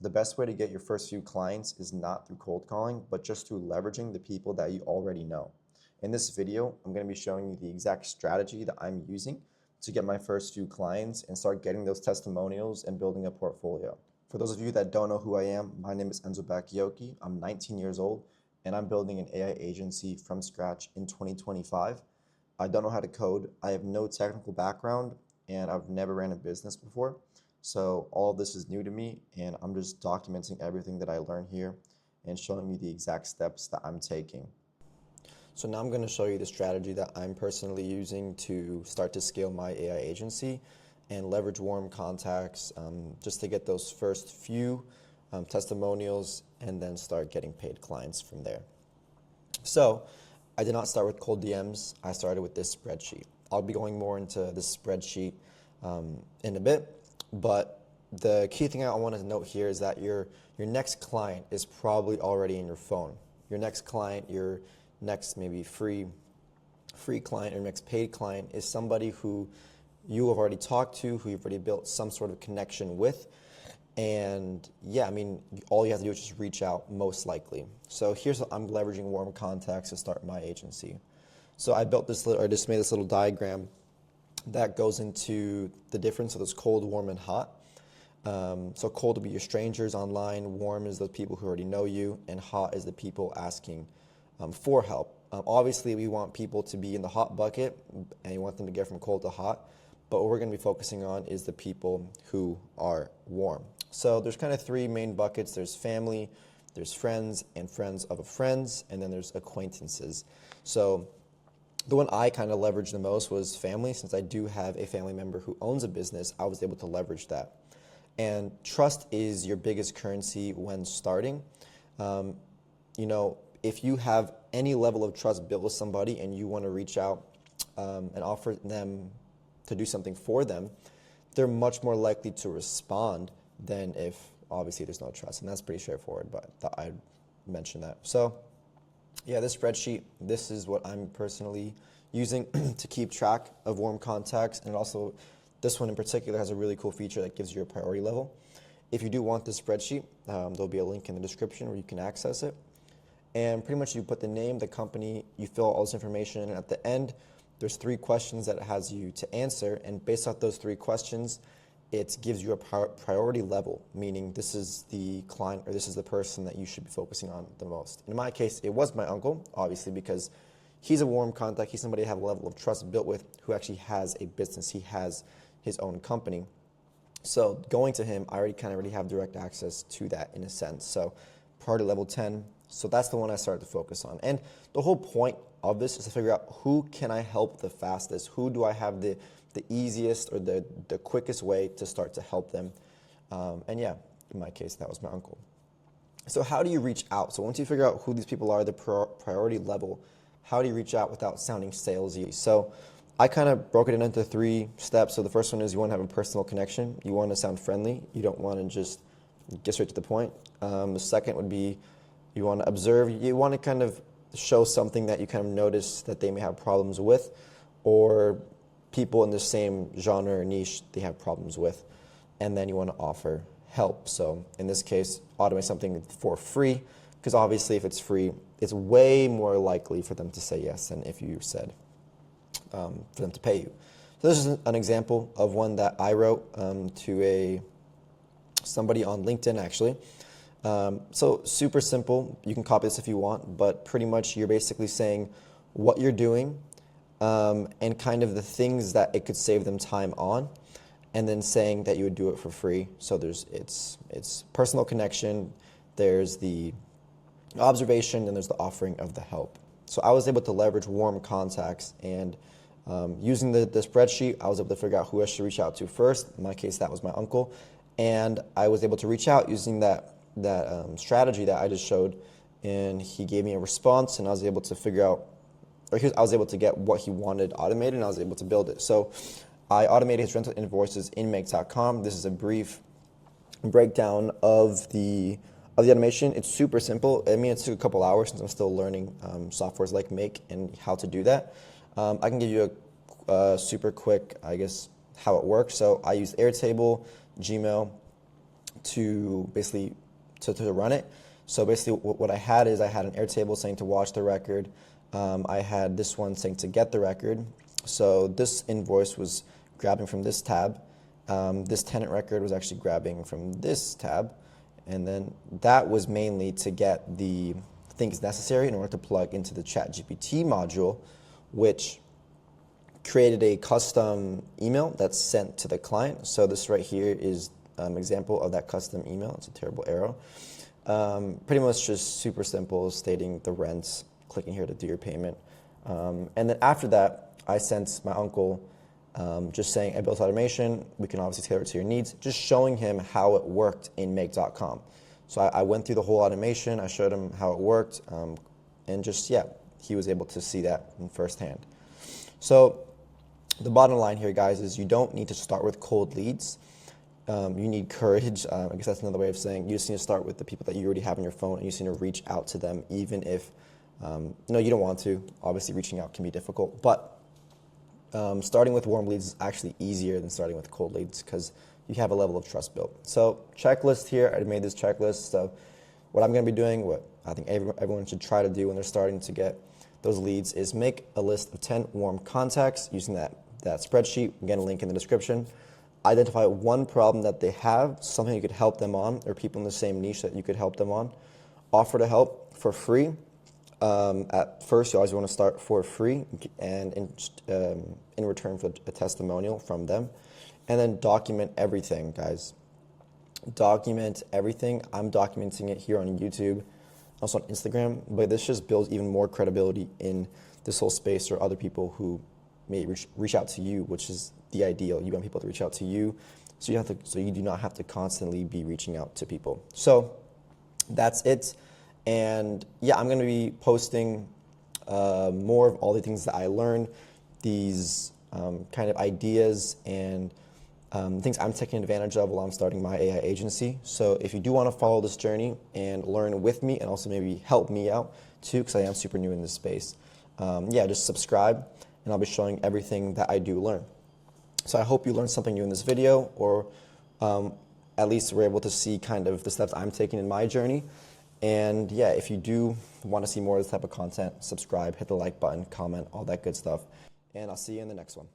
the best way to get your first few clients is not through cold calling, but just through leveraging the people that you already know. In this video, I'm going to be showing you the exact strategy that I'm using to get my first few clients and start getting those testimonials and building a portfolio. For those of you that don't know who I am, my name is Enzo Bakioki. I'm 19 years old, and I'm building an AI agency from scratch in 2025. I don't know how to code. I have no technical background, and I've never ran a business before. So all of this is new to me, and I'm just documenting everything that I learned here and showing you the exact steps that I'm taking. So now I'm going to show you the strategy that I'm personally using to start to scale my AI agency and leverage warm contacts just to get those first few testimonials and then start getting paid clients from there. So I did not start with cold DMs. I started with this spreadsheet. I'll be going more into this spreadsheet in a bit. But the key thing I want to note here is that your next client is probably already in your phone. Your next client, your next maybe free client, or next paid client is somebody who you have already talked to, who you've already built some sort of connection with. And yeah, I mean, all you have to do is just reach out, most likely. So here's what I'm leveraging warm contacts to start my agency. So I built this little, or just made this little diagram that goes into the difference of those cold, warm, and hot. So cold would be your strangers online, warm is the people who already know you, and hot is the people asking for help. Obviously, we want people to be in the hot bucket, and you want them to get from cold to hot, but what we're going to be focusing on is the people who are warm. So there's kind of three main buckets. There's family, there's friends, and friends of friends, and then there's acquaintances. So the one I kind of leveraged the most was family. Since I do have a family member who owns a business, I was able to leverage that. And trust is your biggest currency when starting. If you have any level of trust built with somebody and you want to reach out and offer them to do something for them, they're much more likely to respond than if obviously there's no trust. And that's pretty straightforward, but I thought I'd mention that. So yeah, this spreadsheet, this is what I'm personally using to keep track of warm contacts. And also, this one in particular has a really cool feature that gives you a priority level. If you do want this spreadsheet, there'll be a link in the description where you can access it. And pretty much you put the name, the company, you fill all this information, and at the end, there's 3 questions that it has you to answer. And based off those 3 questions, it gives you a priority level, meaning this is the client or this is the person that you should be focusing on the most. In my case, it was my uncle, obviously, because he's a warm contact. He's somebody I have a level of trust built with who actually has a business. He has his own company. So going to him, I already have direct access to that in a sense. So priority level 10. So that's the one I started to focus on. And the whole point of this is to figure out who can I help the fastest? Who do I have the easiest or the quickest way to start to help them? And yeah, in my case, that was my uncle. So how do you reach out? So once you figure out who these people are, the priority level, how do you reach out without sounding salesy? So I kind of broke it into 3 steps. So the first one is you want to have a personal connection. You want to sound friendly. You don't want to just get straight to the point. The second would be you want to observe. You want to kind of show something that you kind of notice that they may have problems with, or people in the same genre or niche they have problems with. And then you want to offer help. So in this case, automate something for free, because obviously if it's free, it's way more likely for them to say yes than if you said for them to pay you. So this is an example of one that I wrote to somebody on LinkedIn actually. So super simple. You can copy this if you want, but pretty much you're basically saying what you're doing and kind of the things that it could save them time on, and then saying that you would do it for free. So it's personal connection, there's the observation, and there's the offering of the help. So I was able to leverage warm contacts, and using the spreadsheet, I was able to figure out who I should reach out to first. In my case, that was my uncle, and I was able to reach out using that strategy that I just showed, and he gave me a response, and I was able to figure out, I was able to get what he wanted automated, and I was able to build it. So I automated his rental invoices in Make.com. This is a brief breakdown of the automation. It's super simple. I mean, it took a couple hours since I'm still learning softwares like Make and how to do that. I can give you a super quick, I guess, how it works. So I use Airtable, Gmail, to basically to run it. So basically what I had is I had an Airtable saying to watch the record. I had this one saying to get the record. So this invoice was grabbing from this tab. This tenant record was actually grabbing from this tab. And then that was mainly to get the things necessary in order to plug into the ChatGPT module, which created a custom email that's sent to the client. So this right here is an example of that custom email. It's a terrible arrow. Pretty much just super simple, stating the rents, clicking here to do your payment. And then after that, I sent my uncle just saying, I built automation. We can obviously tailor it to your needs. Just showing him how it worked in make.com. So I went through the whole automation. I showed him how it worked. And just, yeah, he was able to see that in firsthand. So the bottom line here, guys, is you don't need to start with cold leads. You need courage. I guess that's another way of saying you just need to start with the people that you already have on your phone, and you just need to reach out to them, even if no, you don't want to. Obviously, reaching out can be difficult, but starting with warm leads is actually easier than starting with cold leads because you have a level of trust built. So checklist here, I made this checklist. So what I'm going to be doing, what I think everyone should try to do when they're starting to get those leads, is make a list of 10 warm contacts using that spreadsheet. Again, a link in the description. Identify one problem that they have, something you could help them on, or people in the same niche that you could help them on. Offer to help for free. At first, you always want to start for free and in return for a testimonial from them. And then document everything, guys. Document everything. I'm documenting it here on YouTube, also on Instagram, but this just builds even more credibility in this whole space or other people who may reach out to you, which is the ideal. You want people to reach out to you, so you do not have to constantly be reaching out to people. So that's it. And yeah, I'm going to be posting more of all the things that I learned, these kind of ideas and things I'm taking advantage of while I'm starting my AI agency. So if you do want to follow this journey and learn with me and also maybe help me out too, because I am super new in this space, yeah, just subscribe and I'll be showing everything that I do learn. So I hope you learned something new in this video, or at least were able to see kind of the steps I'm taking in my journey. And yeah, if you do want to see more of this type of content, subscribe, hit the like button, comment, all that good stuff. And I'll see you in the next one.